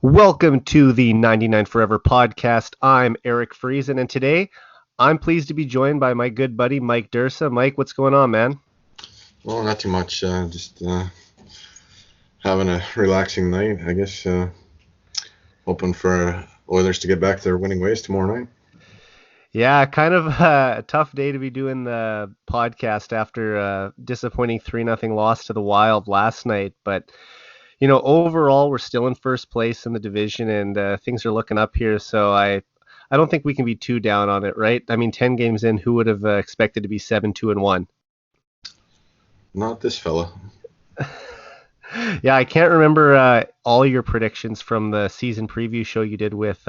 Welcome to the 99 Forever podcast. I'm Eric Friesen, and today I'm pleased to be joined by my good buddy Mike Dirsa. Mike, what's going on, man? Well, not too much. Just having a relaxing night, I guess. Hoping for Oilers to get back to their winning ways tomorrow night. Yeah, kind of a tough day to be doing the podcast after a disappointing 3-0 loss to the Wild last night. But, overall, we're still in first place in the division, and things are looking up here. So I don't think we can be too down on it, right? I mean, 10 games in, who would have expected to be 7-2-1? Not this fella. Yeah, I can't remember all your predictions from the season preview show you did with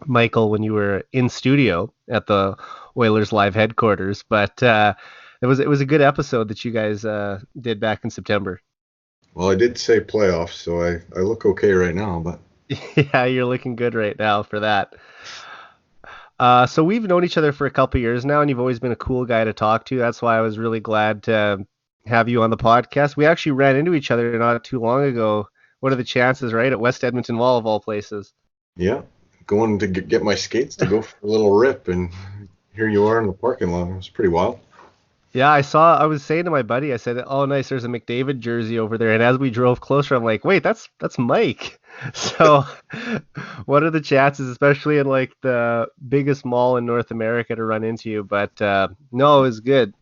Michael when you were in studio at the Oilers live headquarters, but it was a good episode that you guys did back in September. Well, I did say playoffs, so I look okay right now, but Yeah, you're looking good right now for that. So we've known each other for a couple years now, and you've always been a cool guy to talk to. That's why I was really glad to have you on the podcast. We actually ran into each other not too long ago. What are the chances, right? At West Edmonton Mall of all places. yeah, going to get my skates to go for a little rip, and here you are in the parking lot. It was pretty wild. Yeah, I was saying to my buddy, I said, "Oh, nice, there's a McDavid jersey over there." And as we drove closer, I'm like, "Wait, that's Mike." So, what are the chances, especially in like the biggest mall in North America, to run into you? But no, it was good.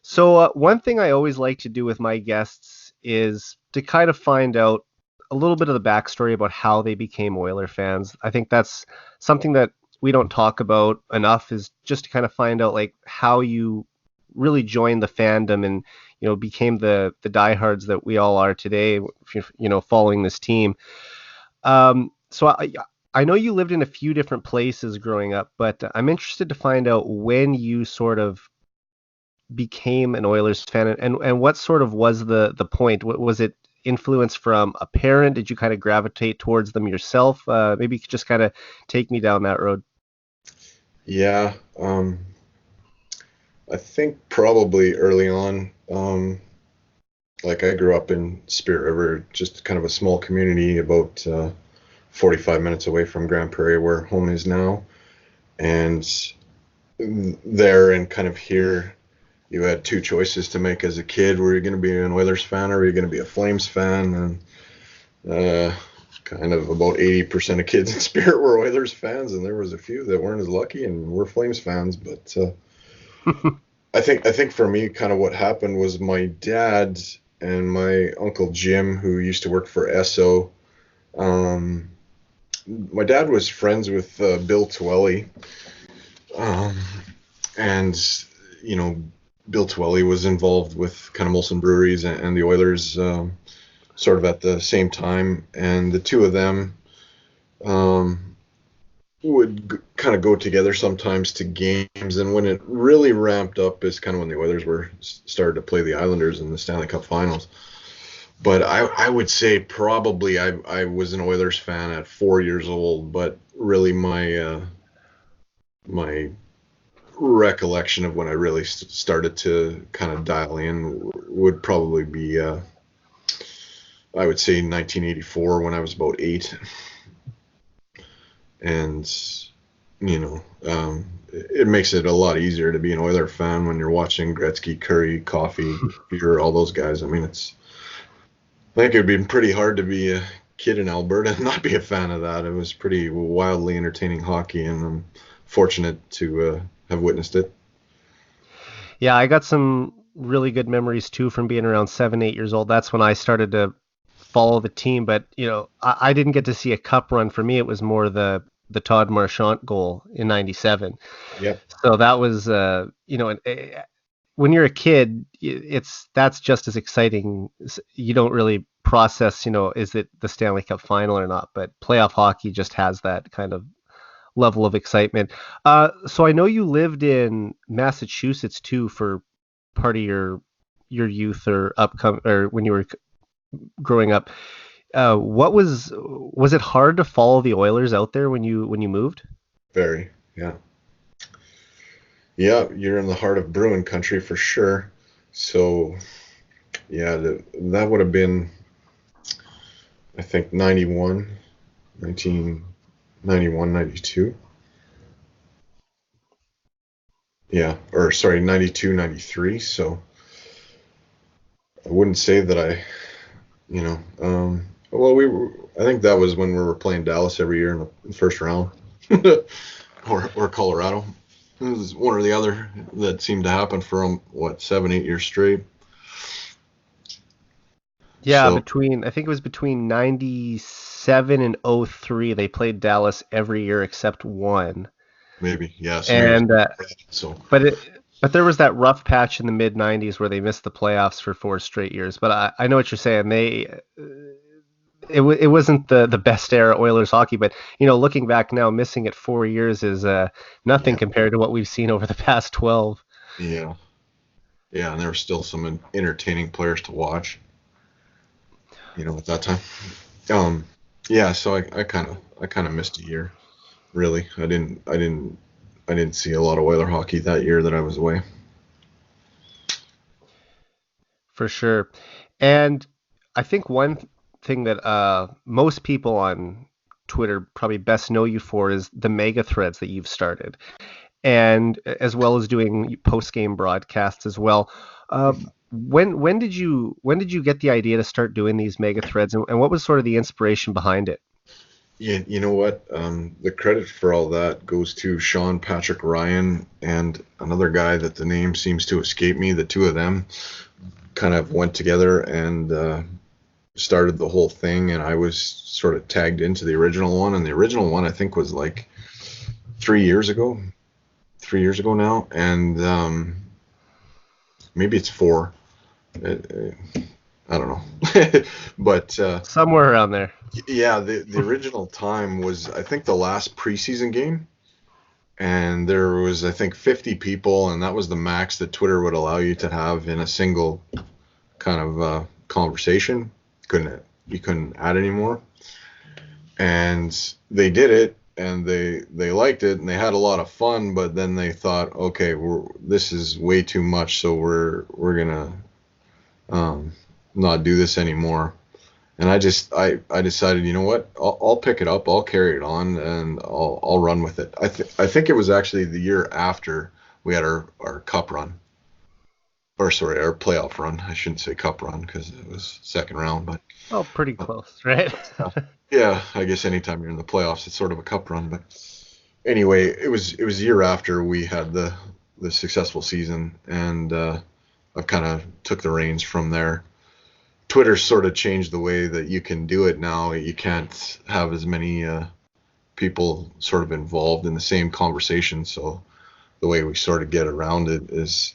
So, one thing I always like to do with my guests is to kind of find out a little bit of the backstory about how they became Oiler fans. I think that's something that we don't talk about enough, is just to kind of find out like how you really joined the fandom and became the diehards that we all are today, following this team. So I know you lived in a few different places growing up, but I'm interested to find out when you sort of became an Oilers fan, and what sort of was the point? Was it influence from a parent? Did you kind of gravitate towards them yourself? Maybe you could just kind of take me down that road. Yeah, I think probably early on, like I grew up in Spirit River, just kind of a small community about 45 minutes away from Grand Prairie, where home is now. And there and kind of here, you had two choices to make as a kid. Were you going to be an Oilers fan or were you going to be a Flames fan? And kind of about 80% of kids in Spirit were Oilers fans, and there was a few that weren't as lucky and were Flames fans. But I think for me, kind of what happened was my dad and my uncle Jim, who used to work for Esso. My dad was friends with Bill Twelly, and Bill Twelly was involved with kind of Molson Breweries and the Oilers sort of at the same time, and the two of them would kind of go together sometimes to games. And when it really ramped up is kind of when the Oilers were started to play the Islanders in the Stanley Cup Finals. But I would say probably I was an Oilers fan at 4 years old, but really my recollection of when I really started to kind of dial in would probably be I would say 1984 when I was about 8. And it makes it a lot easier to be an Oiler fan when you're watching Gretzky, Curry, Coffey, Beer, all those guys. I mean, I think it would be pretty hard to be a kid in Alberta and not be a fan of that. It was pretty wildly entertaining hockey, and I'm fortunate to have witnessed it. Yeah, I got some really good memories too from being around 7, 8 years old. That's when I started to follow the team. But I didn't get to see a cup run. For me, it was more the Todd Marchant goal in '97. Yeah. So that was when you're a kid, that's just as exciting. You don't really process, is it the Stanley Cup final or not? But playoff hockey just has that kind of level of excitement. So I know you lived in Massachusetts too for part of your youth or when you were growing up. Was it hard to follow the Oilers out there when you moved? Very. Yeah. Yeah, you're in the heart of Bruin country for sure. So, yeah, that would have been I think 91, 1991, 92. Yeah, or sorry, 92, 93. So I wouldn't say that well, I think that was when we were playing Dallas every year in the first round, or Colorado. It was one or the other that seemed to happen for what, 7, 8 years straight. Yeah, So between I think it was between 97 and '03 they played Dallas every year except one. maybe, yeah, so maybe it And was, so but there was that rough patch in the mid '90s where they missed the playoffs for 4 straight years. But I know what you're saying. It wasn't the best era Oilers hockey, but looking back now, missing it 4 years is nothing yeah, compared to what we've seen over the past 12. yeah, yeah, and there were still some entertaining players to watch, at that time. Um, yeah, so I kind of missed a year. Really, I didn't see a lot of Oiler hockey that year that I was away. For sure. And I think one thing that most people on Twitter probably best know you for is the mega threads that you've started, and as well as doing post game broadcasts as well. When did you get the idea to start doing these mega threads, and what was sort of the inspiration behind it? Yeah, you know what? The credit for all that goes to Sean Patrick Ryan and another guy that the name seems to escape me. The two of them kind of went together and started the whole thing, and I was sort of tagged into the original one. And the original one, I think, was like 3 years ago, 3 years ago now, and maybe it's four. I don't know, but Somewhere around there. yeah, the original time was, I think, the last preseason game, and there was, I think, 50 people, and that was the max that Twitter would allow you to have in a single kind of conversation. You couldn't add any more, and they did it, and they liked it, and they had a lot of fun. But then they thought, okay, this is way too much, so we're gonna um, not do this anymore. And I decided, you know what? I'll pick it up. I'll carry it on, and I'll run with it. I think it was actually the year after we had our cup run, or sorry, our playoff run. I shouldn't say cup run because it was second round, but Oh, pretty close, right? yeah, I guess anytime you're in the playoffs, it's sort of a cup run. But anyway, it was a year after we had the successful season, and I've kind of took the reins from there. Twitter sort of changed the way that you can do it now. You can't have as many people sort of involved in the same conversation. So the way we sort of get around it is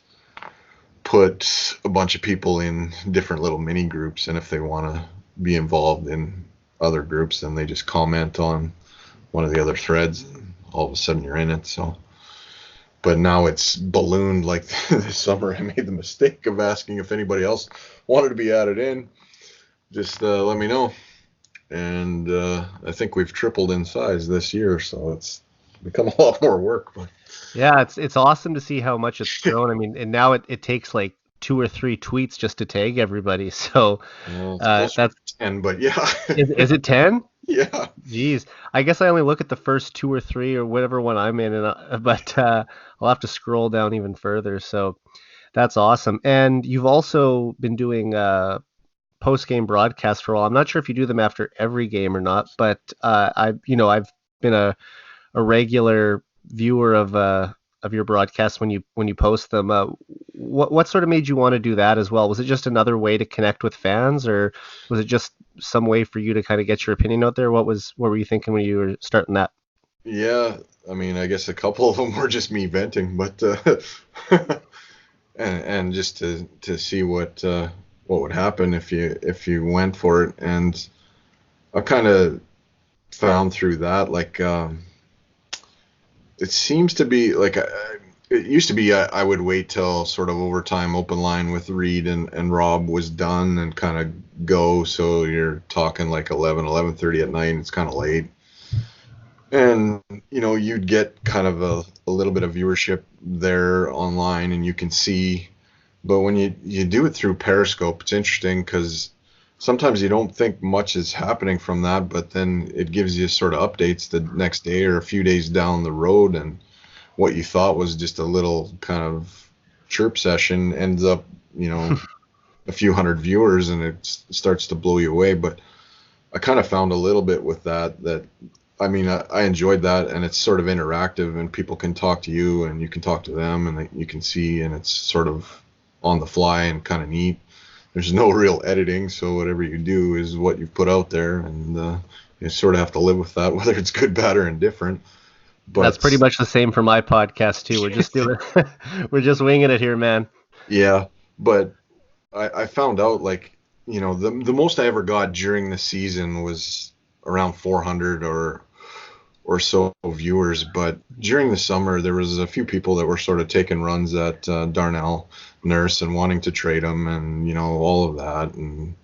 put a bunch of people in different little mini groups, and if they want to be involved in other groups, then they just comment on one of the other threads, and all of a sudden you're in it. So, but now it's ballooned. Like this summer, I made the mistake of asking if anybody else wanted to be added in. Just let me know. And I think we've tripled in size this year, so it's become a lot more work. But Yeah, it's awesome to see how much it's grown. I mean, and now it takes like two or three tweets just to tag everybody. So it's closer that's to 10, but yeah, is it 10? yeah. Jeez, I guess I only look at the first two or three or whatever one I'm in, and but I'll have to scroll down even further. So that's awesome. And you've also been doing post game broadcasts for a while. I'm not sure if you do them after every game or not, but I've been a regular viewer of your broadcasts when you post them. What sort of made you want to do that as well? Was it just another way to connect with fans, or was it just some way for you to kind of get your opinion out there? What were you thinking when you were starting that? Yeah, I mean, I guess a couple of them were just me venting, but and just to see what would happen if you went for it. And I kind of found through that, like, it seems to be like, it used to be, I would wait till sort of overtime open line with Reed and Rob was done and kind of go. So you're talking like 11:30 at night. It's kind of late. And, you'd get kind of a little bit of viewership there online, and you can see. But when you do it through Periscope, it's interesting because sometimes you don't think much is happening from that, but then it gives you sort of updates the next day or a few days down the road, and what you thought was just a little kind of chirp session ends up, a few hundred viewers, and it starts to blow you away. But I kind of found a little bit with that I mean, I enjoyed that, and it's sort of interactive, and people can talk to you, and you can talk to them, and you can see, and it's sort of on the fly and kind of neat. There's no real editing, so whatever you do is what you've put out there, and you sort of have to live with that, whether it's good, bad, or indifferent. That's But pretty much the same for my podcast too. We're just doing, we're just winging it here, man. yeah, but I found out, like, the most I ever got during the season was around 400 or so viewers. But during the summer, there was a few people that were sort of taking runs at Darnell Nurse and wanting to trade him, and all of that, and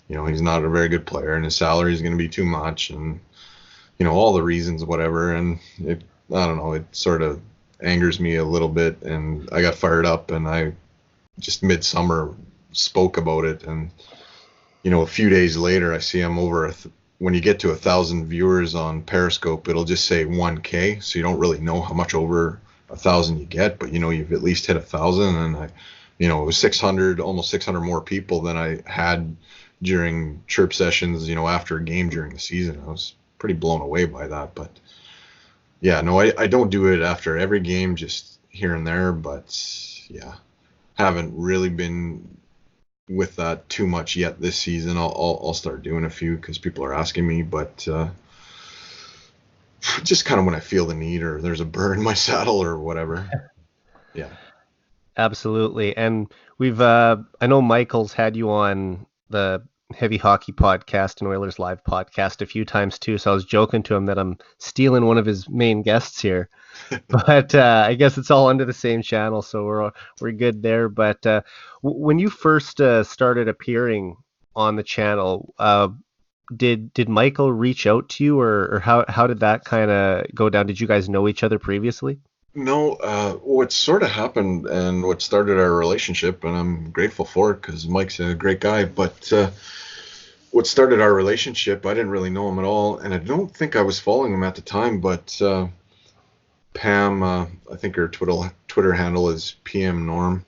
he's not a very good player, and his salary is going to be too much, and all the reasons, whatever. And I don't know, it sort of angers me a little bit, and I got fired up, and I just midsummer spoke about it, and a few days later I see him over when you get to 1,000 viewers on Periscope, it'll just say 1K, so you don't really know how much over 1,000 you get, but you've at least hit 1,000. And it was 600, almost 600 more people than I had during chirp sessions, after a game during the season. I was pretty blown away by that. But yeah, no, I don't do it after every game, just here and there. But yeah, haven't really been with that too much yet this season. I'll start doing a few because people are asking me, but just kind of when I feel the need, or there's a burr in my saddle or whatever. Yeah. Absolutely. And we've I know Michael's had you on the Heavy Hockey podcast and Oilers Live podcast a few times too. So I was joking to him that I'm stealing one of his main guests here. But I guess it's all under the same channel, so we're good there. But when you first started appearing on the channel, did Michael reach out to you, or how did that kind of go down? Did you guys know each other previously? No, what sort of happened and what started our relationship, and I'm grateful for it because Mike's a great guy, but what started our relationship, I didn't really know him at all, and I don't think I was following him at the time, but Pam, I think her Twitter handle is PM Norm,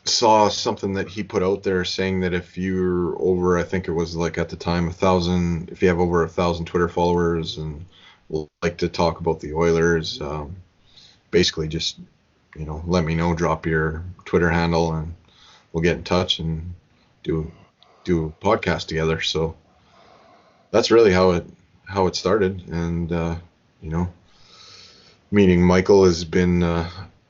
saw something that he put out there saying that if you're over, I think it was like at the time 1,000, if you have over 1,000 Twitter followers and like to talk about the Oilers, basically just let me know, drop your Twitter handle, and we'll get in touch and do a podcast together. So that's really how it started, and meeting Michael has been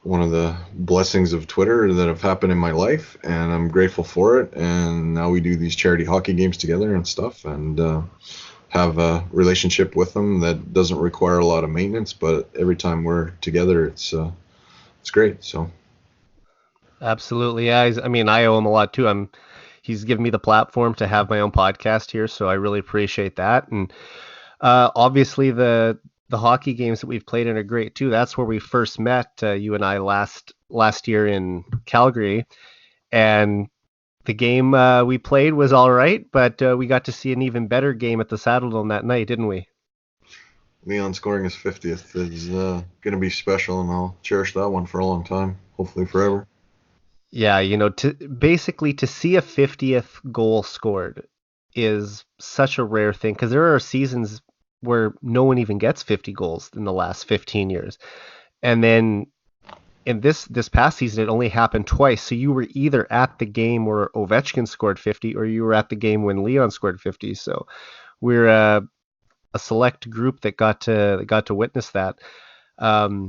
one of the blessings of Twitter that have happened in my life, and I'm grateful for it. And now we do these charity hockey games together and stuff, and have a relationship with them that doesn't require a lot of maintenance, but every time we're together, it's great. So Absolutely. Yeah, I mean, I owe him a lot too. He's given me the platform to have my own podcast here, so I really appreciate that. And obviously the hockey games that we've played in are great too. That's where we first met, you and I last year in Calgary, and the game we played was all right, but we got to see an even better game at the Saddledome that night, didn't we? Leon scoring his 50th is going to be special, and I'll cherish that one for a long time, hopefully forever. Yeah, to see a 50th goal scored is such a rare thing, because there are seasons where no one even gets 50 goals in the last 15 years. And then in this past season, it only happened twice. So you were either at the game where Ovechkin scored 50, or you were at the game when Leon scored 50. So we're a select group that got to witness that.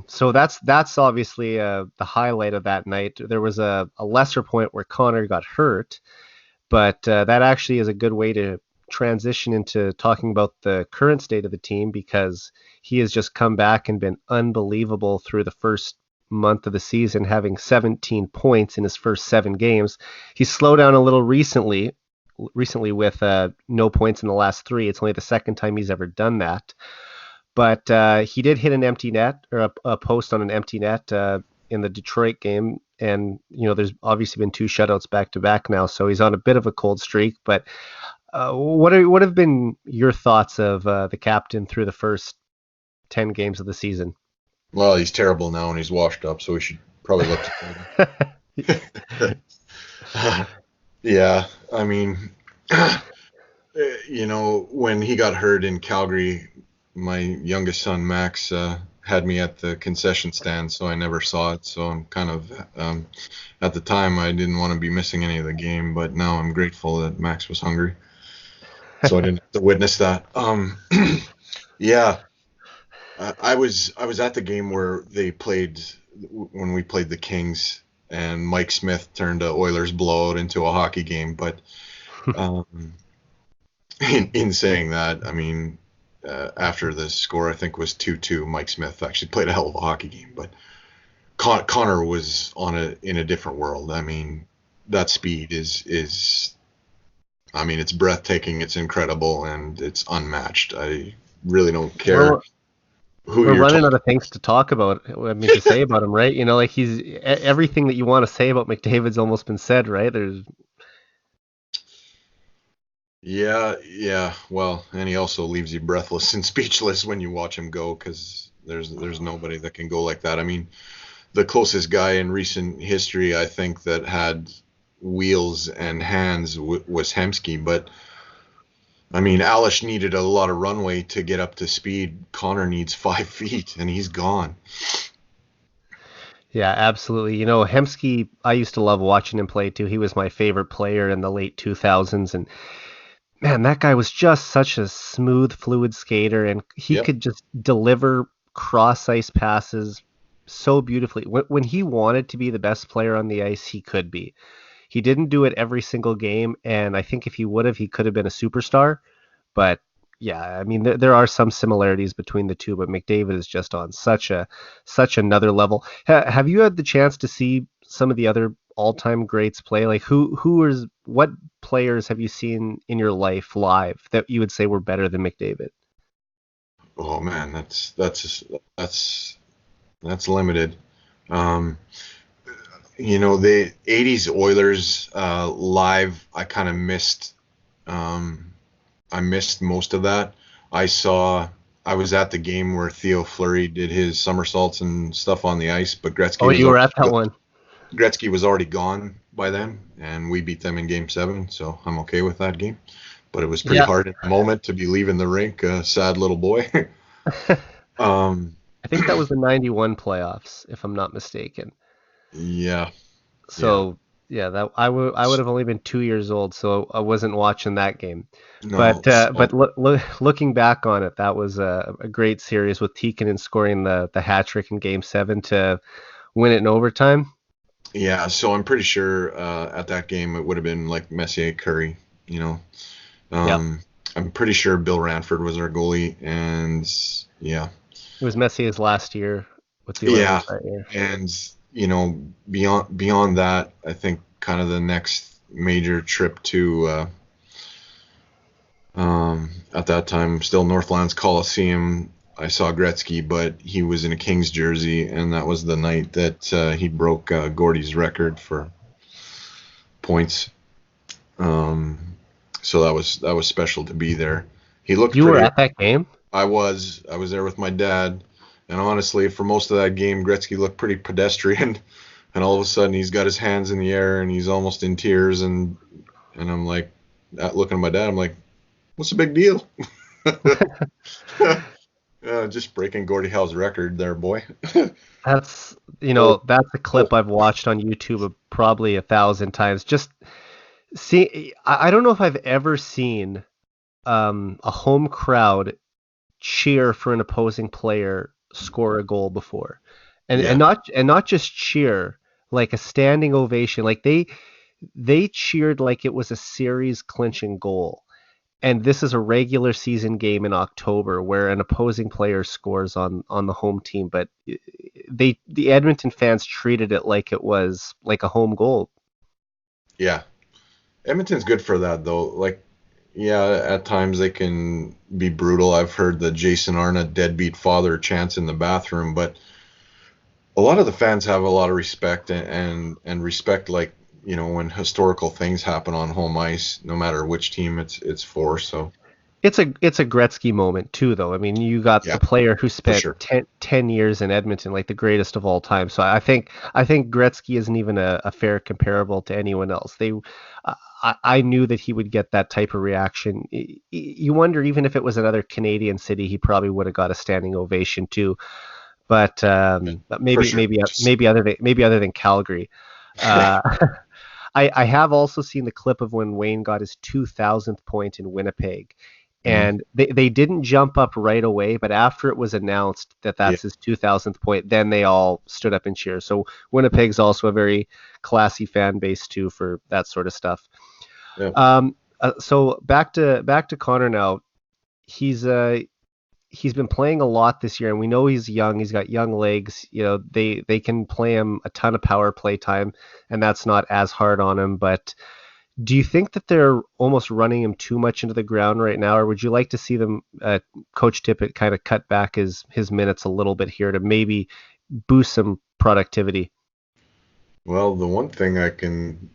So that's obviously the highlight of that night. There was a lesser point where Connor got hurt, but that actually is a good way to transition into talking about the current state of the team, because he has just come back and been unbelievable through the first month of the season, having 17 points in his first 7 games. He slowed down a little recently with no points in the last 3. It's only the second time he's ever done that. But he did hit an empty net, or a post on an empty net in the Detroit game, and there's obviously been two shutouts back to back now, so he's on a bit of a cold streak. But what have been your thoughts of the captain through the first 10 games of the season? Well, he's terrible now and he's washed up, so we should probably look to Yeah, I mean, when he got hurt in Calgary, my youngest son Max had me at the concession stand, so I never saw it. So I'm kind of at the time I didn't want to be missing any of the game, but now I'm grateful that Max was hungry, so I didn't have to witness that. Yeah, I was at the game where they played when we played the Kings, and Mike Smith turned a Oilers blowout into a hockey game. But in saying that, I mean, after the score, I think was 2-2, Mike Smith actually played a hell of a hockey game. But Connor was in a different world. I mean, that speed is I mean, it's breathtaking, it's incredible, and it's unmatched. I really don't care we're running out of things to talk about. I mean, to say about him, right? Like he's everything that you want to say about McDavid's almost been said, right? Yeah. Well, and he also leaves you breathless and speechless when you watch him go, because there's nobody that can go like that. I mean, the closest guy in recent history, I think, that had wheels and hands was Hemsky, but I mean, Alish needed a lot of runway to get up to speed. Connor needs 5 feet, and he's gone. Yeah, absolutely. Hemsky, I used to love watching him play too. He was my favorite player in the late 2000s, and man, that guy was just such a smooth, fluid skater, and he could just deliver cross-ice passes so beautifully. When he wanted to be the best player on the ice, he could be. He didn't do it every single game, and I think if he would have, he could have been a superstar. But yeah, I mean, there are some similarities between the two, but McDavid is just on such another level. Have you had the chance to see some of the other all-time greats play? Like what players have you seen in your life live that you would say were better than McDavid? Oh man, that's limited. The 80s Oilers live, I kind of missed. I missed most of that. I was at the game where Theo Fleury did his somersaults and stuff on the ice, but Gretzky. Oh, you were at that one. Gretzky was already gone by then, and we beat them in Game 7, so I'm okay with that game. But it was pretty hard in the moment to be leaving the rink, a sad little boy. I think that was the 91 playoffs, if I'm not mistaken. Yeah. So that I would have only been 2 years old, so I wasn't watching that game. No, but looking back on it, that was a great series with Tikkanen scoring the hat trick in Game 7 to win it in overtime. Yeah, so I'm pretty sure at that game it would have been like Messier, Curry, I'm pretty sure Bill Ranford was our goalie, and it was Messier's last year with the Oilers that year. And beyond that, I think kind of the next major trip to at that time still Northlands Coliseum, I saw Gretzky, but he was in a Kings jersey, and that was the night that he broke Gordy's record for points. So that was special to be there. He looked. You were at that game? I was there with my dad, and honestly, for most of that game, Gretzky looked pretty pedestrian. And all of a sudden, he's got his hands in the air, and he's almost in tears. And I'm like, looking at my dad, I'm like, what's the big deal? Just breaking Gordie Howe's record there, boy. That's that's a clip I've watched on YouTube probably 1,000 times. Just see, I don't know if I've ever seen a home crowd cheer for an opposing player score a goal before, and not just cheer, like a standing ovation. Like they cheered like it was a series clinching goal. And this is a regular season game in October where an opposing player scores on the home team, but the Edmonton fans treated it like it was like a home goal. Yeah. Edmonton's good for that though. Like, at times they can be brutal. I've heard the Jason Arnott deadbeat father chants in the bathroom, but a lot of the fans have a lot of respect and respect, like, when historical things happen on home ice, no matter which team it's for. So It's a Gretzky moment too, though. I mean, you got yeah, the player who for spent sure. 10 years in Edmonton, like the greatest of all time. So I think Gretzky isn't even a fair comparable to anyone else. I knew that he would get that type of reaction. You wonder, even if it was another Canadian city, he probably would have got a standing ovation too. But For maybe sure. maybe Just maybe other than Calgary. Uh, I have also seen the clip of when Wayne got his 2,000th point in Winnipeg. mhm. And they didn't jump up right away, but after it was announced that Yeah, that's his 2,000th point, then they all stood up and cheered. So Winnipeg's also a very classy fan base too for that sort of stuff. yeah. So back to Connor now. He's he's been playing a lot this year, and we know he's young. He's got young legs. They can play him a ton of power play time, and that's not as hard on him. But do you think that they're almost running him too much into the ground right now, or would you like to see them, Coach Tippett, kind of cut back his minutes a little bit here to maybe boost some productivity? Well, the one thing I can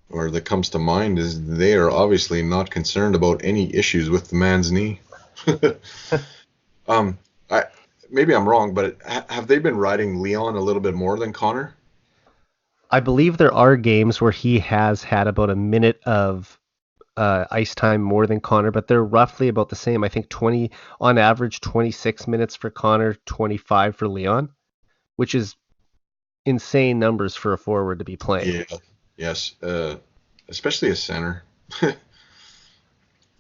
or that comes to mind is they are obviously not concerned about any issues with the man's knee. um, I maybe I'm wrong, but have they been riding Leon a little bit more than Connor? I believe there are games where he has had about a minute of ice time more than Connor, but they're roughly about the same. I think 20 on average, 26 minutes for Connor, 25 for Leon, which is insane numbers for a forward to be playing. Yeah, yes, especially a center.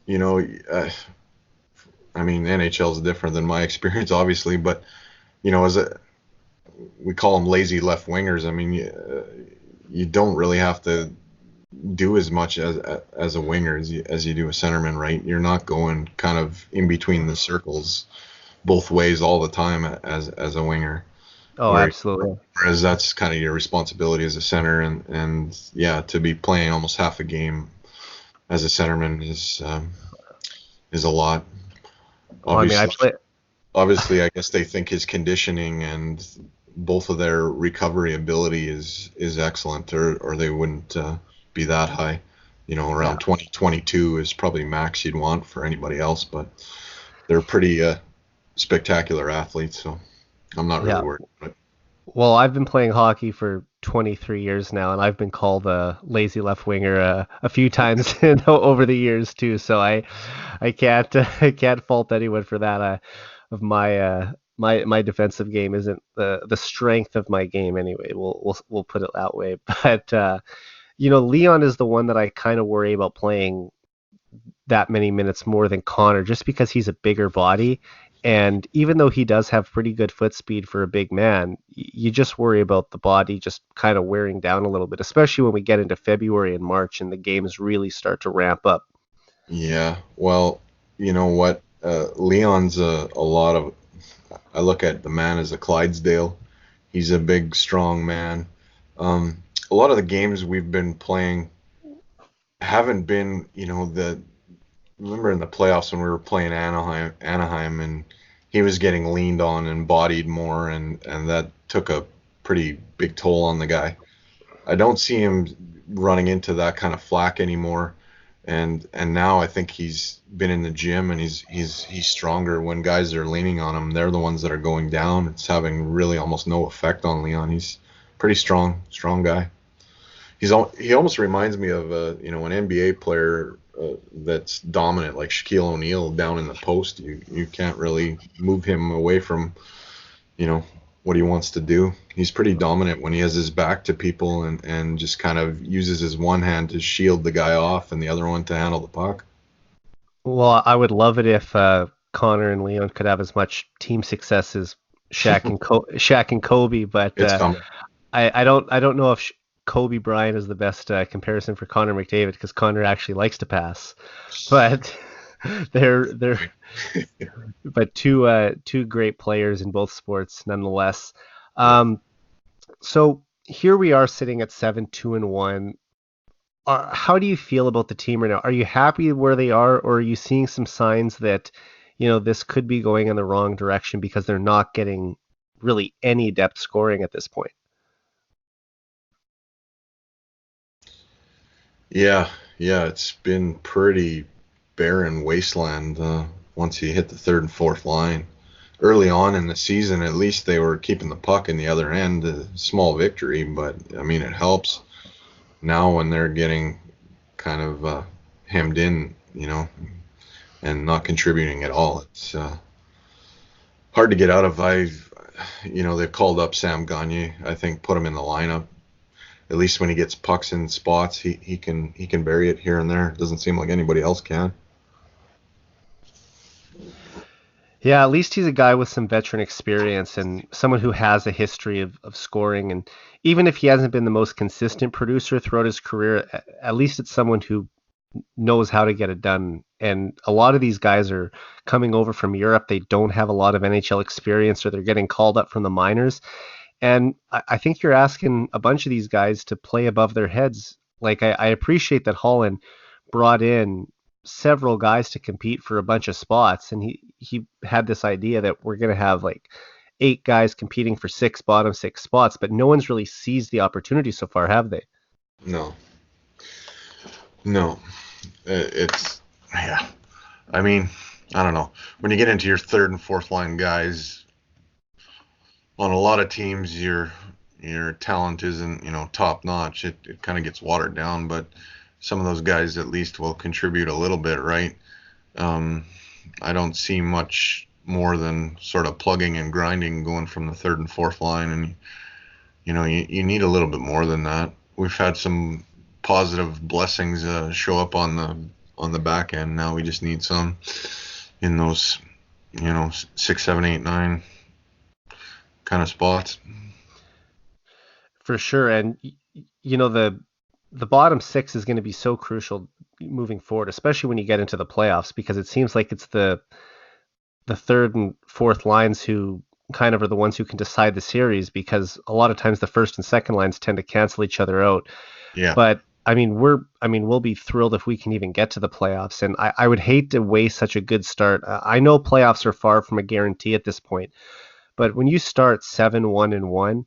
You know, uh, I mean, NHL is different than my experience, obviously, but as we call them lazy left wingers. I mean, you don't really have to do as much as a winger as you do a centerman, right? You're not going kind of in between the circles both ways all the time as a winger. Oh, Where, absolutely. whereas that's kind of your responsibility as a center, and yeah, to be playing almost half a game as a centerman is a lot. Well, I mean, I Obviously, play. obviously, I guess they think his conditioning and both of their recovery ability is excellent, or they wouldn't be that high. Yeah, Around 2022 is probably max you'd want for anybody else, but they're pretty spectacular athletes, so I'm not really yeah. worried about it. Well, I've been playing hockey for 23 years now, and I've been called a lazy left winger a few times over the years too. So I can't I can't fault anyone for that. Of my defensive game isn't the strength of my game anyway. We'll put it that way. But Leon is the one that I kind of worry about playing that many minutes more than Connor, just because he's a bigger body. And even though he does have pretty good foot speed for a big man, you just worry about the body just kind of wearing down a little bit, especially when we get into February and March and the games really start to ramp up. Yeah, well, you know what? Leon's a lot of. I look at the man as a Clydesdale. He's a big, strong man. A lot of the games we've been playing haven't been, the remember in the playoffs when we were playing Anaheim, and he was getting leaned on and bodied more, and that took a pretty big toll on the guy. I don't see him running into that kind of flack anymore. And now I think he's been in the gym and he's stronger. When guys are leaning on him, they're the ones that are going down. It's having really almost no effect on Leon. He's pretty strong guy. He almost reminds me of an NBA player that's dominant, like Shaquille O'Neal down in the post. You can't really move him away from you know what he wants to do. He's pretty dominant when he has his back to people and just kind of uses his one hand to shield the guy off and the other one to handle the puck. Well, I would love it if Connor and Leon could have as much team success as Shaq and Kobe, but It's coming. I don't know if Kobe Bryant is the best comparison for Connor McDavid because Connor actually likes to pass, but they're but two great players in both sports nonetheless. Yeah. Um, so here we are sitting at 7-2-1. How do you feel about the team right now? Are you happy where they are, or are you seeing some signs that this could be going in the wrong direction because they're not getting really any depth scoring at this point. Yeah, yeah, it's been pretty barren wasteland once you hit the third and fourth line. Early on in the season, at least they were keeping the puck in the other end, a small victory, but I mean, it helps. Now when they're getting kind of hemmed in, and not contributing at all, it's hard to get out of. They've called up Sam Gagner. I think put him in the lineup. At least when he gets pucks in spots, he can bury it here and there. It doesn't seem like anybody else can. Yeah, at least he's a guy with some veteran experience and someone who has a history of scoring. And even if he hasn't been the most consistent producer throughout his career, at least it's someone who knows how to get it done. And a lot of these guys are coming over from Europe. They don't have a lot of NHL experience, or they're getting called up from the minors. And I think you're asking a bunch of these guys to play above their heads. Like I appreciate that Holland brought in several guys to compete for a bunch of spots, and he had this idea that we're going to have like 8 guys competing for 6 bottom 6 spots, but no one's really seized the opportunity so far, have they? No, no, it's yeah. I mean, I don't know. When you get into your third and fourth line guys, on a lot of teams, your talent isn't top notch. It kind of gets watered down, but some of those guys at least will contribute a little bit, right? Um, I don't see much more than sort of plugging and grinding going from the third and fourth line, and you need a little bit more than that. We've had some positive blessings show up on the back end. Now we just need some in those 6, 7, 8, 9 kind of spots. For sure. And the bottom 6 is going to be so crucial moving forward, especially when you get into the playoffs, because it seems like it's the third and fourth lines who kind of are the ones who can decide the series, because a lot of times the first and second lines tend to cancel each other out. Yeah, But we'll be thrilled if we can even get to the playoffs. And I would hate to waste such a good start. I know playoffs are far from a guarantee at this point, but when you start 7-1-1,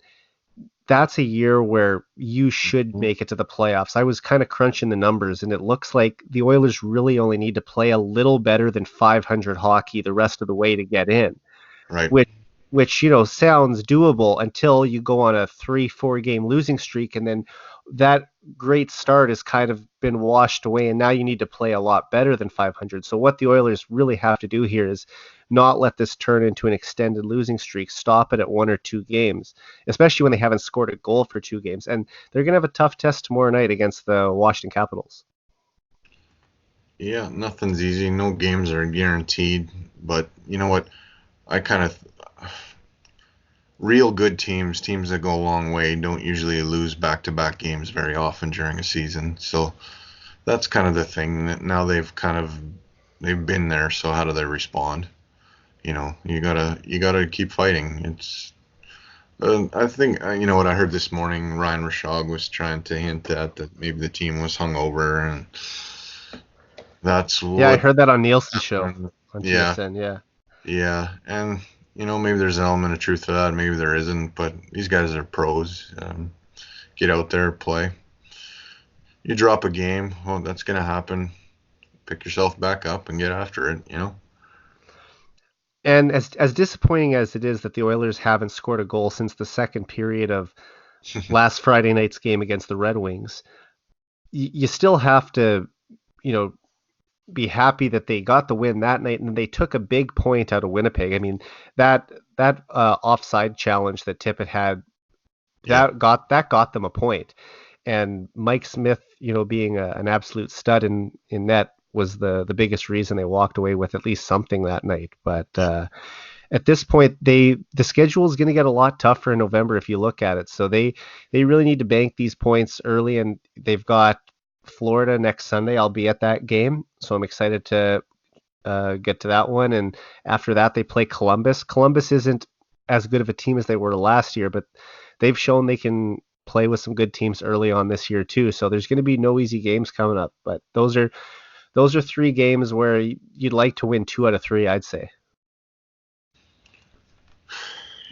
that's a year where you should make it to the playoffs. I was kind of crunching the numbers, and it looks like the Oilers really only need to play a little better than 500 hockey the rest of the way to get in, right. which sounds doable until you go on a 3-4 game losing streak, and then that great start has kind of been washed away, and now you need to play a lot better than 500. So what the Oilers really have to do here is not let this turn into an extended losing streak. Stop it at 1 or 2 games, especially when they haven't scored a goal for 2 games. And they're going to have a tough test tomorrow night against the Washington Capitals. Yeah, nothing's easy. No games are guaranteed. But you know what? I kind of real good teams that go a long way, don't usually lose back-to-back games very often during a season. So that's kind of the thing. That now they've been there. So how do they respond? You gotta keep fighting. It's I think what I heard this morning. Ryan Rishaug was trying to hint at that maybe the team was hungover, and that's Yeah, I what. heard that on Nielsen's show on Yeah, TSN. Yeah. yeah, and maybe there's an element of truth to that. Maybe there isn't, but these guys are pros. Get out there, play. You drop a game, well, that's gonna happen. Pick yourself back up and get after it. And as disappointing as it is that the Oilers haven't scored a goal since the second period of last Friday night's game against the Red Wings, you still have to, you know, be happy that they got the win that night, and they took a big point out of Winnipeg. I mean, that offside challenge that Tippett had, Yeah, that got them a point. And Mike Smith, being an absolute stud in net, was the biggest reason they walked away with at least something that night. But at this point, the schedule is going to get a lot tougher in November if you look at it. So they really need to bank these points early, and they've got Florida next Sunday. I'll be at that game, so I'm excited to get to that one. And after that, they play Columbus. Columbus isn't as good of a team as they were last year, but they've shown they can play with some good teams early on this year too. So there's going to be no easy games coming up, but those are 3 games where you'd like to win 2 out of 3, I'd say.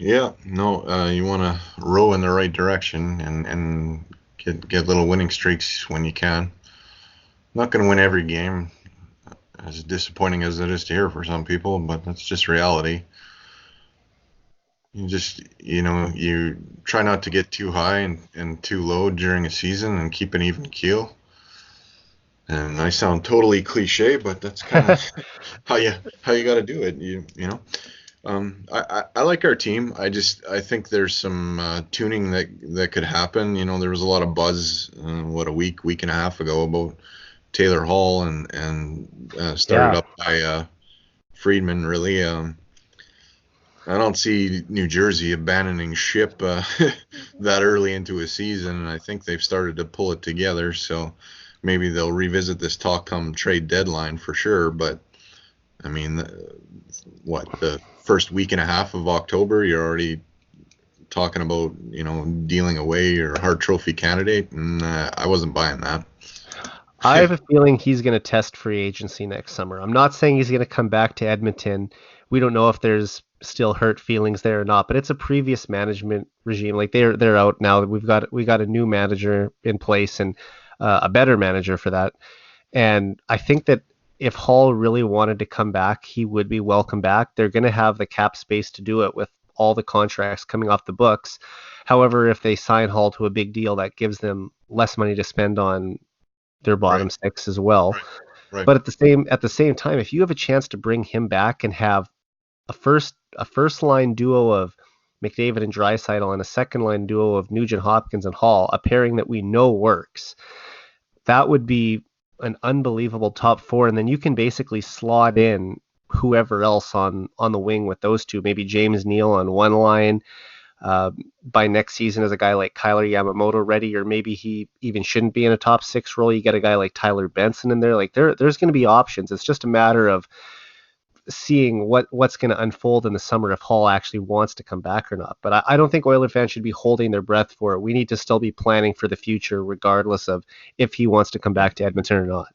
Yeah, no, you want to row in the right direction and get little winning streaks when you can. Not going to win every game, as disappointing as it is to hear for some people, but that's just reality. You try not to get too high and too low during a season and keep an even keel. And I sound totally cliche, but that's kind of how you got to do it. I like our team. I think there's some tuning that could happen. There was a lot of buzz, week and a half ago about Taylor Hall and started Yeah. up by Friedman. Really, I don't see New Jersey abandoning ship that early into a season, and I think they've started to pull it together. So maybe they'll revisit this talk come trade deadline for sure. But I mean, the first week and a half of October, you're already talking about, dealing away your Hart Trophy candidate, and I wasn't buying that. I have a feeling he's going to test free agency next summer. I'm not saying he's going to come back to Edmonton. We don't know if there's still hurt feelings there or not, but it's a previous management regime. Like they're out now. We got a new manager in place and a better manager for that. And I think that if Hall really wanted to come back, he would be welcome back. They're going to have the cap space to do it with all the contracts coming off the books. However, if they sign Hall to a big deal, that gives them less money to spend on their bottom Right, six as well. right, right. But at the same time, if you have a chance to bring him back and have a first line duo of McDavid and Draisaitl and a second line duo of Nugent Hopkins and Hall, a pairing that we know works, that would be an unbelievable top four. And then you can basically slot in whoever else on the wing with those two. Maybe James Neal on one line. By next season, as a guy like Kyler Yamamoto ready, or maybe he even shouldn't be in a top six role. You get a guy like Tyler Benson in there. Like there's going to be options. It's just a matter of seeing what's going to unfold in the summer if Hall actually wants to come back or not. But I don't think Oiler fans should be holding their breath for it. We need to still be planning for the future, regardless of if he wants to come back to Edmonton or not.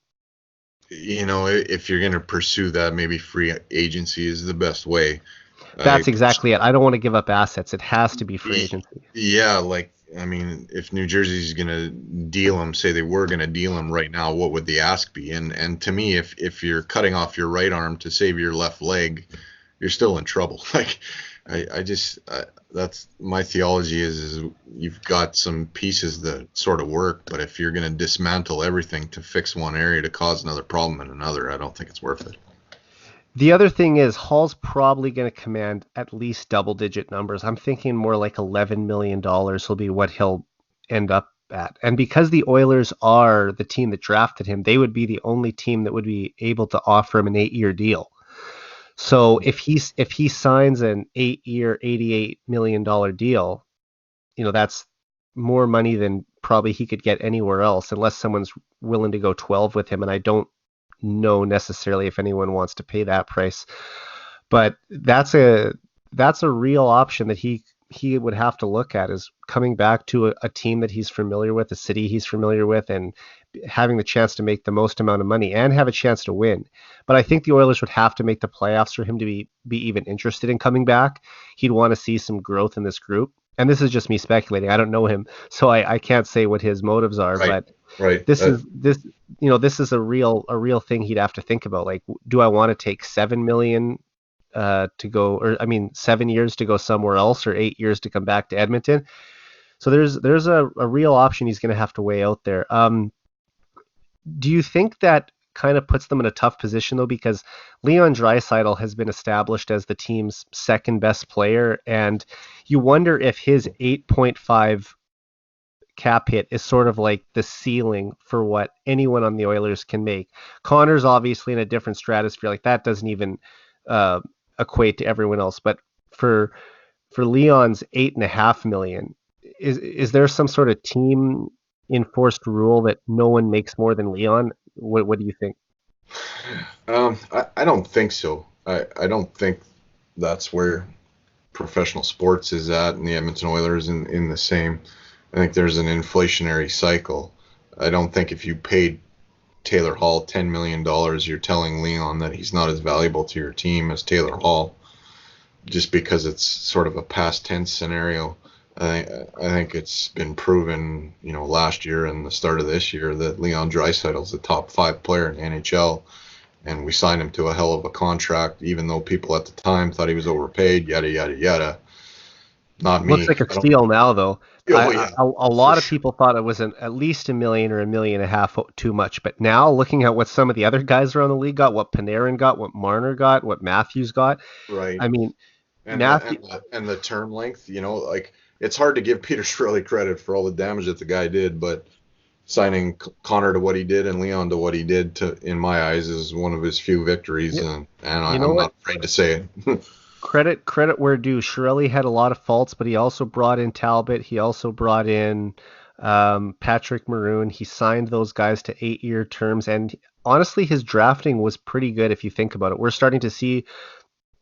If you're going to pursue that, maybe free agency is the best way. That's exactly it. I don't want to give up assets. It has to be free agency. Yeah, I mean, if New Jersey's gonna deal him, say they were gonna deal him right now, what would the ask be? And to me, if you're cutting off your right arm to save your left leg, you're still in trouble. Like, that's my theology is you've got some pieces that sort of work, but if you're gonna dismantle everything to fix one area to cause another problem in another, I don't think it's worth it. The other thing is Hall's probably going to command at least double-digit numbers. I'm thinking more like $11 million will be what he'll end up at. And because the Oilers are the team that drafted him, they would be the only team that would be able to offer him an 8-year deal. So if he signs an 8-year, $88 million deal, that's more money than probably he could get anywhere else, unless someone's willing to go 12 with him. And I don't know necessarily if anyone wants to pay that price, but that's a real option that he would have to look at, is coming back to a team that he's familiar with, a city he's familiar with, and having the chance to make the most amount of money and have a chance to win. But I think the Oilers would have to make the playoffs for him to be even interested in coming back. He'd want to see some growth in this group. And this is just me speculating. I don't know him, so I can't say what his motives are. Right. But Right. this is a real thing he'd have to think about. Like, do I want to take 7 million to go, or I mean 7 years to go somewhere else, or 8 years to come back to Edmonton? So there's a real option he's going to have to weigh out there. Do you think that kind of puts them in a tough position though, because Leon Draisaitl has been established as the team's second best player, and you wonder if his 8.5 cap hit is sort of like the ceiling for what anyone on the Oilers can make. Connor's obviously in a different stratosphere. Like, that doesn't even equate to everyone else. But for Leon's 8.5 million, is there some sort of team enforced rule that no one makes more than Leon? What do you think? I don't think so. I don't think that's where professional sports is at, and the Edmonton Oilers in the same. I think there's an inflationary cycle. I don't think if you paid Taylor Hall $10 million, you're telling Leon that he's not as valuable to your team as Taylor Hall. just because it's sort of a past tense scenario. I think it's been proven, last year and the start of this year that Leon Draisaitl's the top 5 player in the NHL, and we signed him to a hell of a contract, even though people at the time thought he was overpaid. Yada yada yada. Not Looks me. like a I don't. steal now, though. Oh yeah, A for lot of sure. people thought it was at least a million or a million and a half too much. But now, looking at what some of the other guys around the league got, what Panarin got, what Marner got, what Matthews got, Right. I mean, And the Matthew, and the, and the term length, like it's hard to give Peter Chiarelli credit for all the damage that the guy did, but signing Connor to what he did and Leon to what he did, in my eyes, is one of his few victories, you, and you know I'm what? not afraid to say it. Credit where due. Shirley had a lot of faults, but he also brought in Talbot. He also brought in Patrick Maroon. He signed those guys to 8-year terms, and honestly, his drafting was pretty good if you think about it. We're starting to see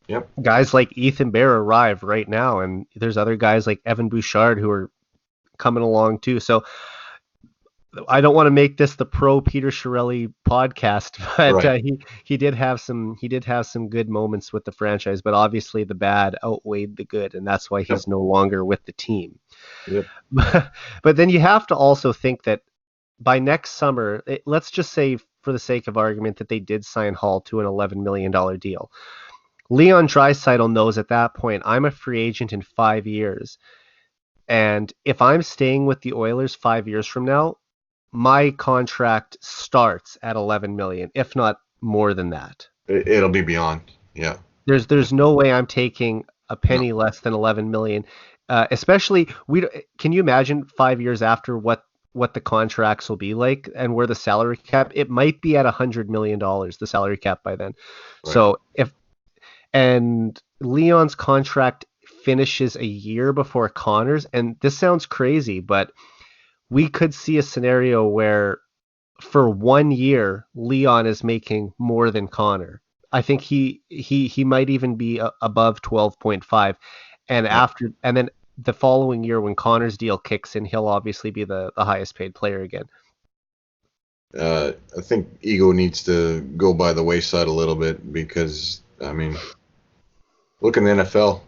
Yep. guys like Ethan Bear arrive right now, and there's other guys like Evan Bouchard who are coming along too. So I don't want to make this the pro Peter Chiarelli podcast, but Right. he did have some good moments with the franchise, but obviously the bad outweighed the good, and that's why Yep. he's no longer with the team. Yep. But then you have to also think that by next summer, let's just say for the sake of argument that they did sign Hall to an $11 million deal. Leon Draisaitl knows at that point I'm a free agent in 5 years, and if I'm staying with the Oilers 5 years from now, my contract starts at 11 million, if not more than that. It'll be beyond. Yeah. There's no way I'm taking a No. penny less than 11 million. Especially can you imagine 5 years after what the contracts will be like and where the salary cap, it might be at $100 million, the salary cap by then. Right. So if and Leon's contract finishes a year before Connor's, and this sounds crazy, but we could see a scenario where for 1 year Leon is making more than Connor. I think he might even be above 12.5, and Yeah. then the following year when Connor's deal kicks in, he'll obviously be the highest paid player again. I think ego needs to go by the wayside a little bit because, I mean, look in the NFL.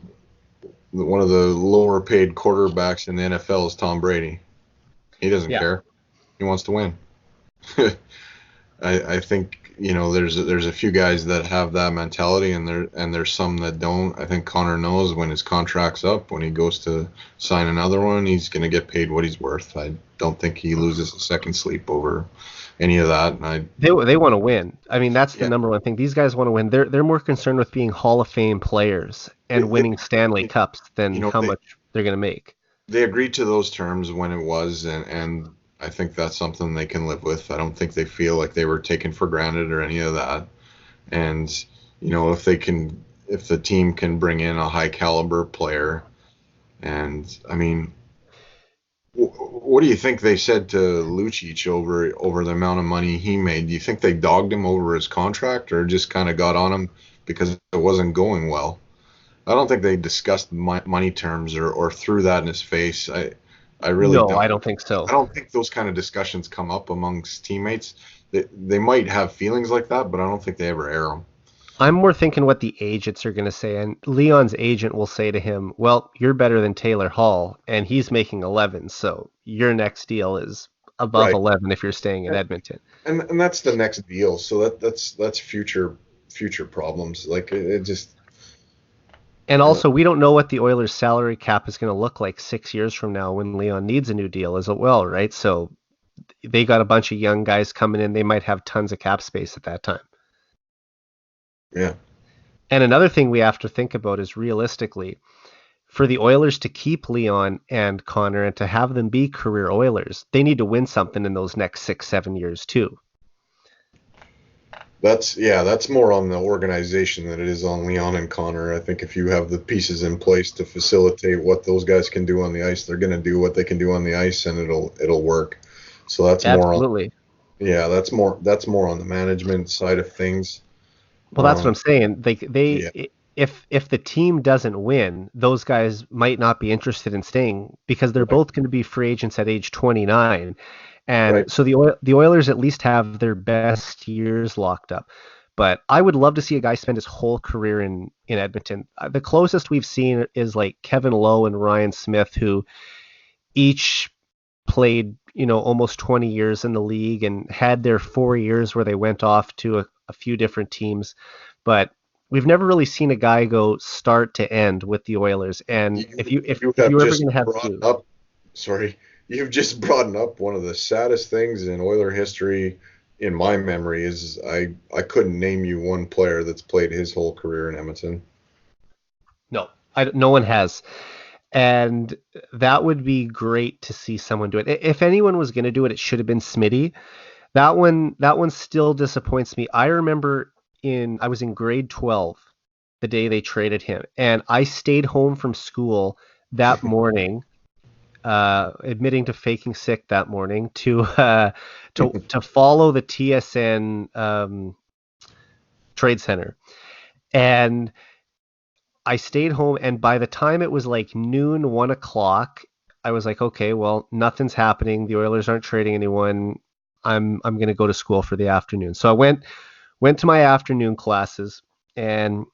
One of the lower paid quarterbacks in the NFL is Tom Brady. He doesn't Yeah. care. He wants to win. I think there's a few guys that have that mentality, and there's some that don't. I think Connor knows when his contract's up, when he goes to sign another one, he's going to get paid what he's worth. I don't think he loses a second sleep over any of that. And They want to win. I mean, that's the yeah, number one thing. These guys want to win. They're more concerned with being Hall of Fame players and they, winning Stanley they, Cups than how they much they're going to make. they agreed to those terms when it was, and I think that's something they can live with. I don't think they feel like they were taken for granted or any of that. And if the team can bring in a high caliber player, and I mean, what do you think they said to Lucic over the amount of money he made? Do you think they dogged him over his contract, or just kind of got on him because it wasn't going well? I don't think they discussed money terms or threw that in his face. I really No, don't. I don't think so. I don't think those kind of discussions come up amongst teammates. They might have feelings like that, but I don't think they ever air them. I'm more thinking what the agents are going to say, and Leon's agent will say to him, "Well, you're better than Taylor Hall, and he's making 11, so your next deal is above Right. 11 if you're staying in Edmonton." And that's the next deal. So that's future problems. Like it just And uh, also, we don't know what the Oilers' salary cap is going to look like 6 years from now when Leon needs a new deal as well, right? So they got a bunch of young guys coming in. They might have tons of cap space at that time. yeah. And another thing we have to think about is realistically, for the Oilers to keep Leon and Connor and to have them be career Oilers, they need to win something in those next 6-7 years too. That's more on the organization than it is on Leon and Connor. I think if you have the pieces in place to facilitate what those guys can do on the ice, they're going to do what they can do on the ice, and it'll work. So that's more on Absolutely. that's more on the management side of things. Well, that's what Um, I'm saying. yeah, If the team doesn't win, those guys might not be interested in staying because they're right, both going to be free agents at age 29. right, And so the Oilers at least have their best years locked up. but I would love to see a guy spend his whole career in Edmonton. The closest we've seen is like Kevin Lowe and Ryan Smith, who each played, almost 20 years in the league and had their 4 years where they went off to a few different teams. But we've never really seen a guy go start to end with the Oilers. And if you if You if have you were ever just going to have brought two, up, sorry, you've just brought up one of the saddest things in Oiler history in my memory is I couldn't name you one player that's played his whole career in Edmonton. no, no one has. And that would be great to see someone do it. If anyone was going to do it, it should have been Smitty. That one still disappoints me. I remember I was in grade 12 the day they traded him, and I stayed home from school that morning, admitting to faking sick that morning to follow the TSN trade center. And I stayed home, and by the time it was like noon, 1 o'clock, I was like, okay, well, nothing's happening. The Oilers aren't trading anyone. I'm gonna go to school for the afternoon. So I went to my afternoon classes, and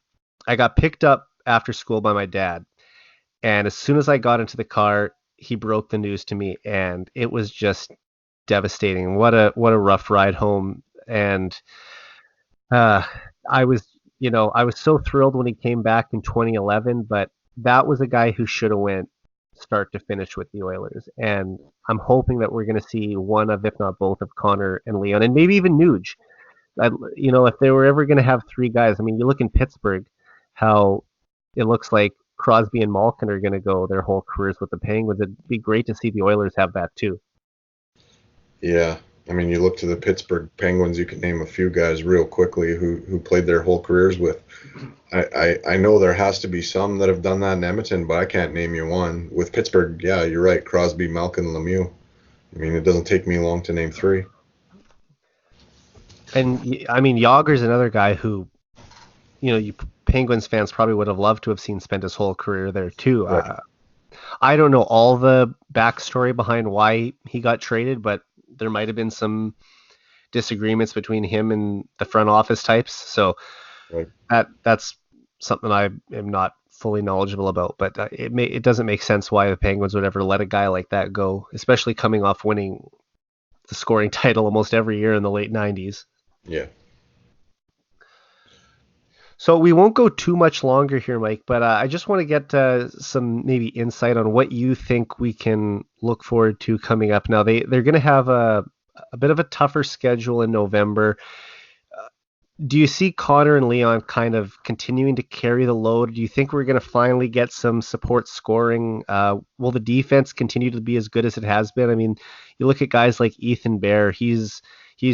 I got picked up after school by my dad. And as soon as I got into the car, he broke the news to me, and it was just devastating. What a rough ride home. And uh, I was so thrilled when he came back in 2011, but that was a guy who should have went start to finish with the Oilers. And I'm hoping that we're going to see one of, if not both, of Connor and Leon, and maybe even Nuge. If they were ever going to have three guys, I mean, you look in Pittsburgh, how it looks like Crosby and Malkin are going to go their whole careers with the Penguins. It'd be great to see the Oilers have that too. Yeah. I mean, you look to the Pittsburgh Penguins, you can name a few guys real quickly who played their whole careers with. I know there has to be some that have done that in Edmonton, but I can't name you one. With Pittsburgh, yeah, you're right. Crosby, Malkin, Lemieux. I mean, it doesn't take me long to name three. And I mean, Yager's another guy who, you Penguins fans probably would have loved to have seen spend his whole career there too. Right. I don't know all the backstory behind why he got traded, but there might have been some disagreements between him and the front office types. So Right. that's something I am not fully knowledgeable about. But it doesn't make sense why the Penguins would ever let a guy like that go, especially coming off winning the scoring title almost every year in the late 90s. Yeah. So we won't go too much longer here, Mike, but I just want to get some maybe insight on what you think we can look forward to coming up. Now they're going to have a bit of a tougher schedule in November. Do you see Connor and Leon kind of continuing to carry the load? Do you think we're going to finally get some support scoring? Will the defense continue to be as good as it has been? I mean, you look at guys like Ethan Bear, he's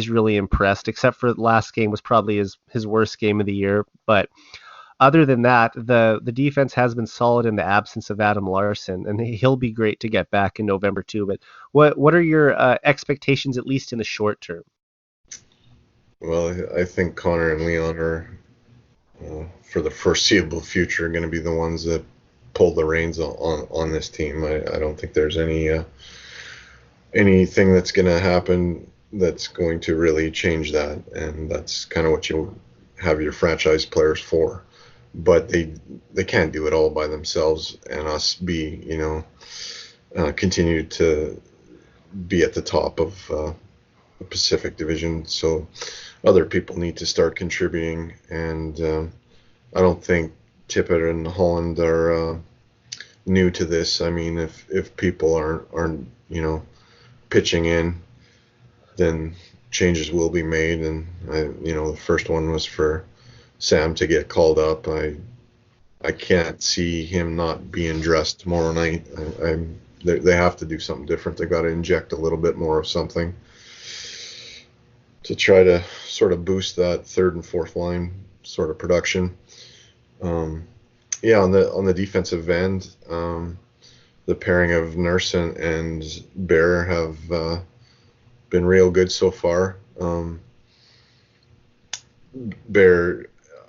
really impressed, except for the last game was probably his worst game of the year. But other than that, the defense has been solid in the absence of Adam Larson, and he'll be great to get back in November too. But what are your expectations, at least in the short term? Well, I think Connor and Leon are, for the foreseeable future, going to be the ones that pull the reins on this team. I don't think there's anything that's going to happen that's going to really change that, and that's kind of what you have your franchise players for. But they can't do it all by themselves, and us continue to be at the top of the Pacific Division. So other people need to start contributing, and I don't think Tippett and Holland are new to this. I mean, if people aren't pitching in, then changes will be made. And the first one was for Sam to get called up. I can't see him not being dressed tomorrow night. They have to do something different. They got to inject a little bit more of something to try to sort of boost that third and fourth line sort of production. On the defensive end, the pairing of Nurse and Bear have been real good so far. Bear,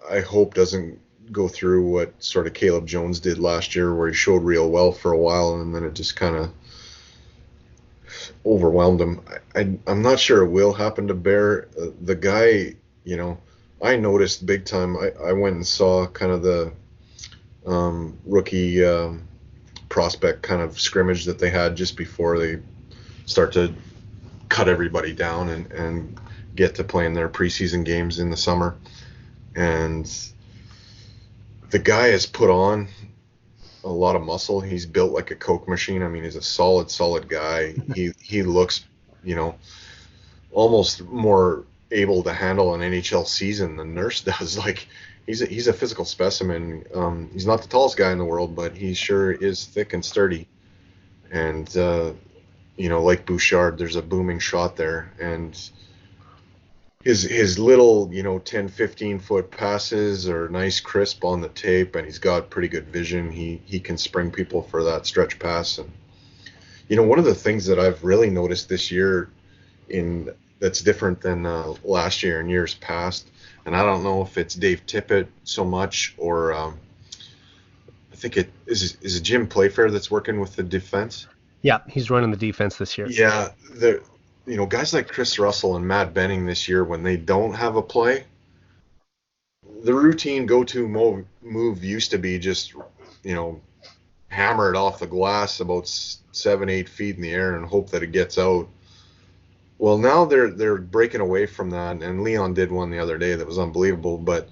I hope, doesn't go through what sort of Caleb Jones did last year, where he showed real well for a while and then it just kind of overwhelmed him. I'm not sure it will happen to Bear. The guy, I noticed big time. I went and saw kind of the rookie prospect kind of scrimmage that they had just before they start to cut everybody down and get to playing their preseason games in the summer. And the guy has put on a lot of muscle. He's built like a Coke machine. I mean, he's a solid guy. He looks, you know, almost more able to handle an NHL season than Nurse does. Like he's a physical specimen. He's not the tallest guy in the world, but he sure is thick and sturdy. And you know, like Bouchard, there's a booming shot there, and his little, you know, 10-15 foot passes are nice crisp on the tape, and he's got pretty good vision. He can spring people for that stretch pass. And you know, one of the things that I've really noticed this year in that's different than last year and years past, and I don't know if it's Dave Tippett so much, or I think it is it Jim Playfair that's working with the defense. Yeah, he's running the defense this year. Yeah, the you know, guys like Chris Russell and Matt Benning this year, when they don't have a play, the routine go-to move used to be just, you know, hammer it off the glass about 7-8 feet in the air and hope that it gets out. Well, now they're breaking away from that, and Leon did one the other day that was unbelievable. But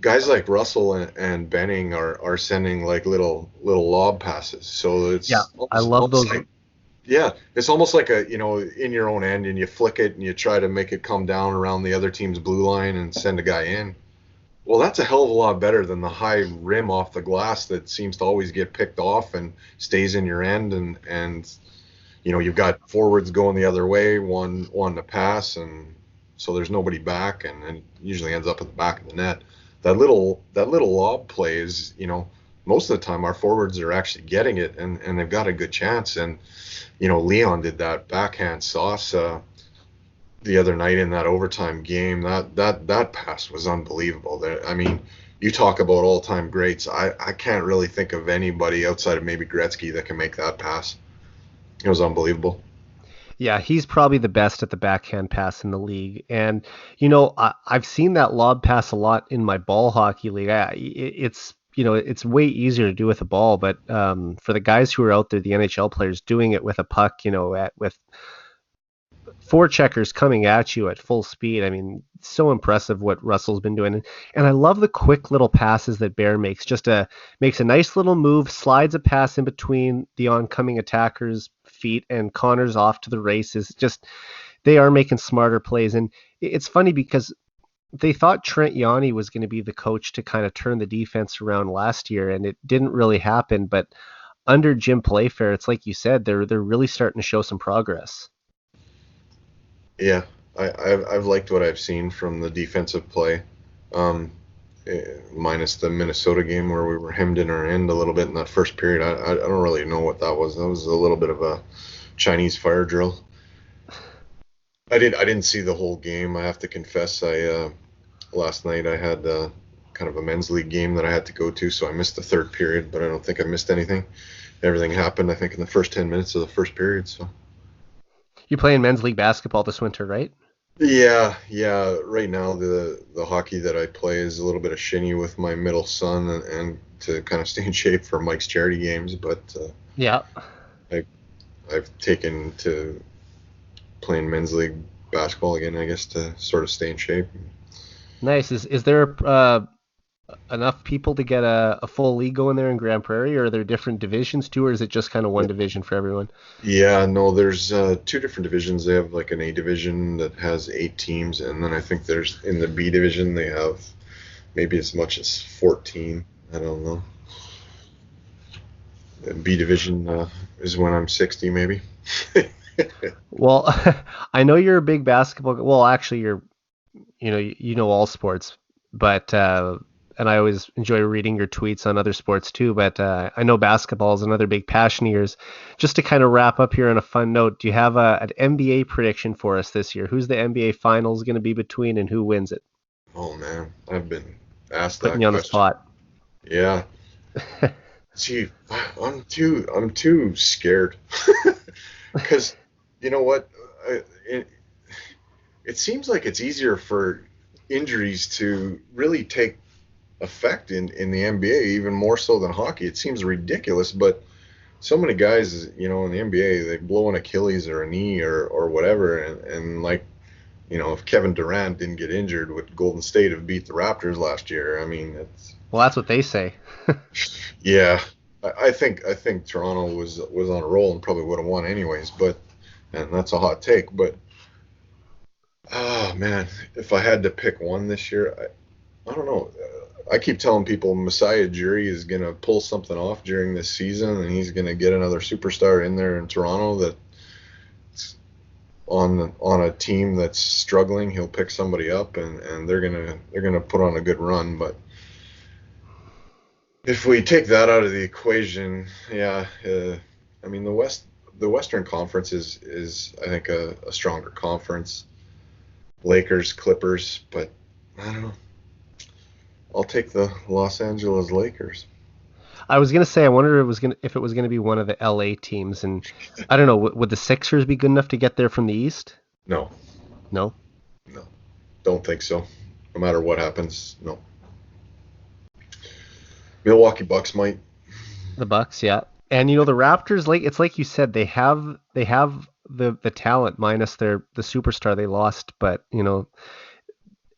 guys like Russell and Benning are sending like little lob passes, so it's Yeah, I love those. like, yeah, it's almost like a, you know, in your own end, and you flick it and you try to make it come down around the other team's blue line and send a guy in. Well, that's a hell of a lot better than the high rim off the glass that seems to always get picked off and stays in your end, and you know, you've got forwards going the other way, one to pass, and so there's nobody back, and it usually ends up at the back of the net. That little lob play is, you know, most of the time our forwards are actually getting it, and they've got a good chance. And you know, Leon did that backhand sauce the other night in that overtime game. That pass was unbelievable. I mean, you talk about all-time greats. I can't really think of anybody outside of maybe Gretzky that can make that pass. It was unbelievable. Yeah, he's probably the best at the backhand pass in the league. And, you know, I've seen that lob pass a lot in my ball hockey league. It's, you know, it's way easier to do with a ball, but for the guys who are out there, the NHL players doing it with a puck, you know, with four checkers coming at you at full speed. I mean, so impressive what Russell's been doing. And I love the quick little passes that Bear makes. Makes a nice little move, slides a pass in between the oncoming attacker's feet, and Connor's off to the races. Just, they are making smarter plays. And it's funny because they thought Trent Yawney was going to be the coach to kind of turn the defense around last year, and it didn't really happen. But under Jim Playfair, it's like you said, they're really starting to show some progress. Yeah, I've liked what I've seen from the defensive play, minus the Minnesota game where we were hemmed in our end a little bit in that first period. I don't really know what that was. That was a little bit of a Chinese fire drill. I didn't see the whole game. I have to confess. Last night I had kind of a men's league game that I had to go to, so I missed the third period. But I don't think I missed anything. Everything happened, I think, in the first 10 minutes of the first period. So. You're playing men's league basketball this winter, right? Yeah. Right now, the hockey that I play is a little bit of shinny with my middle son, and to kind of stay in shape for Mike's charity games. But Yeah. I've taken to playing men's league basketball again, I guess, to sort of stay in shape. Nice. Is there enough people to get a full league going there in Grand Prairie, or are there different divisions too, or is it just kind of one division for everyone? Yeah, no, there's two different divisions. They have like an A division that has 8 teams, and then I think there's in the B division they have maybe as much as 14. I don't know. The B division is when I'm 60, maybe. Well, I know you're a big basketball. Well, actually, you know all sports, but and I always enjoy reading your tweets on other sports too. But I know basketball is another big passion of yours. Just to kind of wrap up here on a fun note, do you have an NBA prediction for us this year? Who's the NBA Finals going to be between, and who wins it? Oh man, I've been asked Putting that you on the question. spot. Yeah. See, I'm too scared because you know what? It seems like it's easier for injuries to really take effect in the NBA, even more so than hockey. It seems ridiculous, but so many guys, in the NBA, they blow an Achilles or a knee or whatever, and like, if Kevin Durant didn't get injured, would Golden State have beat the Raptors last year? I mean, Well, that's what they say. yeah. I think Toronto was on a roll and probably would have won anyways, and that's a hot take, but oh man, if I had to pick one this year, I don't know. I keep telling people Messiah Ujiri is going to pull something off during this season, and he's going to get another superstar in there in Toronto that's on a team that's struggling. He'll pick somebody up, and they're gonna put on a good run. But if we take that out of the equation, yeah, I mean the Western Conference is I think a stronger conference. Lakers, Clippers, but I don't know. I'll take the Los Angeles Lakers. I was gonna say, I wonder if it was gonna be one of the LA teams, and I don't know. Would the Sixers be good enough to get there from the East? No, No. no, don't think so. No matter what happens, no. Milwaukee Bucks might. The Bucks, yeah. And the Raptors, it's like you said, they have the talent minus the superstar they lost, but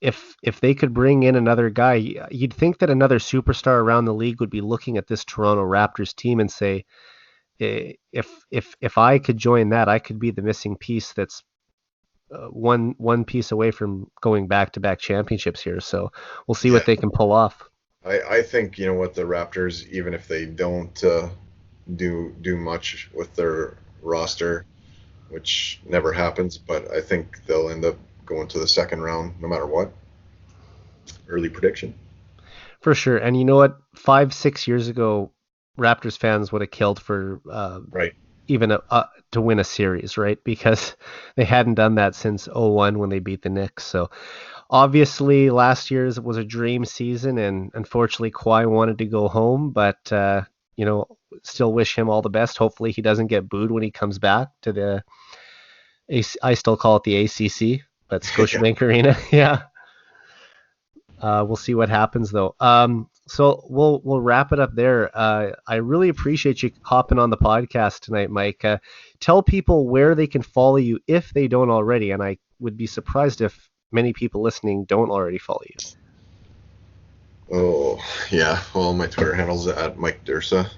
if they could bring in another guy, you'd think that another superstar around the league would be looking at this Toronto Raptors team and say, if I could join that, I could be the missing piece that's one piece away from going back-to-back championships here. So we'll see what they can pull off. I think what the Raptors, even if they don't do much with their roster, which never happens, but I think they'll end up going to the second round no matter what. Early prediction. For sure. And you know what? 5-6 years ago, Raptors fans would have killed for right. Even to win a series, right? Because they hadn't done that since 2001 when they beat the Knicks. So obviously last year's was a dream season, and unfortunately Kawhi wanted to go home, but still wish him all the best. Hopefully he doesn't get booed when he comes back to the I still call it the ACC, but Scotiabank Arena. Yeah. We'll see what happens though. So we'll wrap it up there. I really appreciate you hopping on the podcast tonight, Mike. Tell people where they can follow you if they don't already, and I would be surprised if many people listening don't already follow you. Oh yeah, well my Twitter handle's at Mike Dirsa,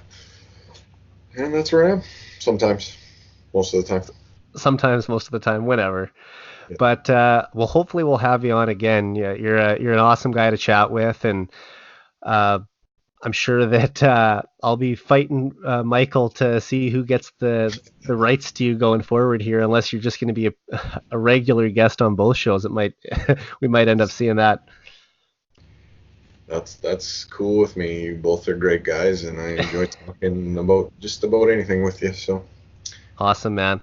and that's where I am. Sometimes, most of the time. Sometimes, most of the time, whenever. Yeah. But well, hopefully we'll have you on again. Yeah, you're an awesome guy to chat with, and I'm sure that I'll be fighting Michael to see who gets the rights to you going forward here. Unless you're just going to be a regular guest on both shows, we might end up seeing that. That's cool with me. You both are great guys, and I enjoy talking about just about anything with you. So awesome, man.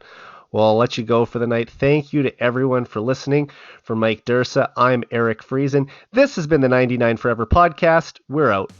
Well, I'll let you go for the night. Thank you to everyone for listening. For Mike Dirsa, I'm Eric Friesen. This has been the 99 Forever podcast. We're out.